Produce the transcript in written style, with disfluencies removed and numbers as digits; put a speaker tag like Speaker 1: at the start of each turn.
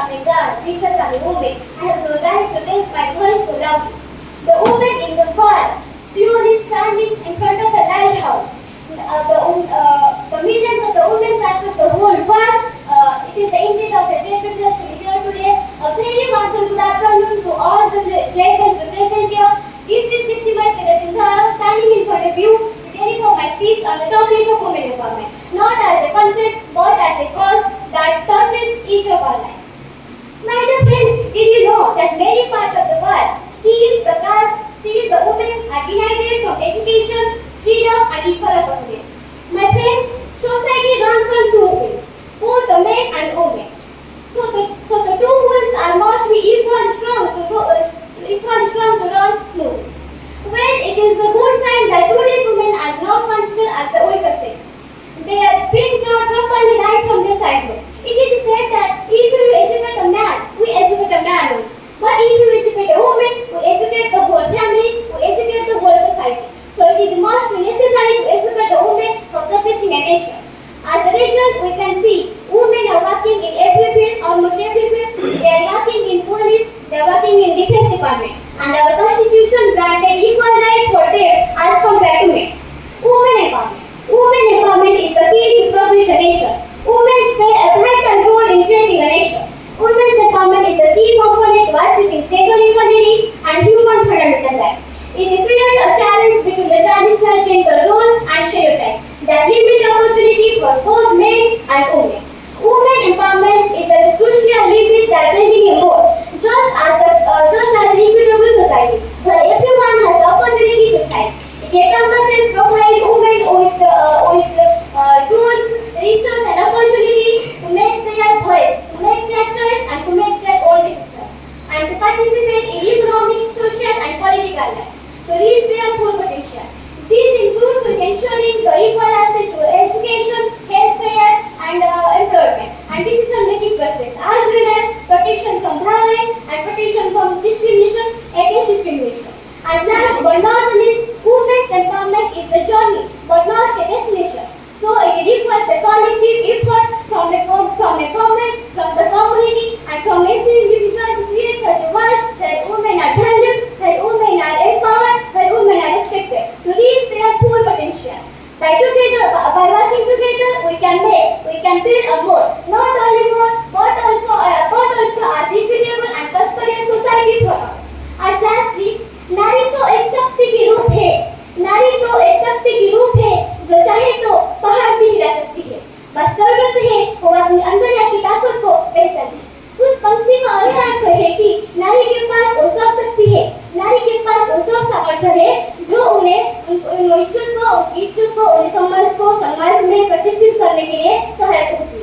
Speaker 1: family God because I'm a woman. I have no right to raise my voice so loudly. The woman in the world, slowly standing in front of the lighthouse. The millions of the women across the whole world. It is the intent of the great privilege to be here today. A very wonderful good afternoon to all the present here. This is Diptimat Sindhara standing in front of you to deliver my speech on the topic of women empowerment, not as a concept but as a cause that touches each of our lives. My dear friends, did you know that many parts of the world still the women are denied from education, freedom and equal opportunity? My friends, society runs on two wheels, both the men and women. So the two wheels must be equally strong to run smooth. Well, it is a good sign that today's women are not considered as the weaker sex. They are being taught properly right from their childhood. It is said that if you educate a man, we educate a man only. But if you educate a woman, we educate the whole family, we educate the whole society. So it is must be necessary to educate a woman for progressing a nation. As a result, we can see women are working in every field, almost every field. They are working in police, they are working in defense department. And our constitution granted equal rights for them as compared to men. Women empowerment. Women empowerment is the key to progress a nation. Women play a vital role in creating a nation. Women's empowerment is the key component to achieving gender equality and human fundamental rights. It creates a challenge between the traditional gender roles and stereotypes that limit opportunity for both men and women. Women empowerment is a crucial limit that building a more just as equitable society where everyone has the opportunity to thrive. It encompasses provide women with tools, resources and opportunities to make their voice, to make their choice and to make their own decisions and to participate in economic, social and political life to reach their full potential. This includes with ensuring the equal access to education, healthcare and employment and decision-making process as well as protection from violence and protection from discrimination against discrimination. And last but not least, women's empowerment is a journey but not a destination. So it requires a collective effort from the government, from the community and from every individual to create such a world where women are valued, where women are empowered, where women are respected to reach their full potential. By working together, we can build a more, not only more, but also as equitable and prosperous society for all. And lastly, नारी तो एक शक्ति की रूप है, नारी तो एक शक्ति की रूप है जो चाहे तो पहाड़ भी हिला सकती है। बस जरूरत है वो अपने अंदर की ताकत को पहचाने। उस पंक्ति का अर्थ है कि नारी के पास वो सब शक्ति है, नारी के पास वो सब सामर्थ्य है जो उन्हें इज्जत को समाज में प्रतिष्ठित करने के लिए सहायक होती है।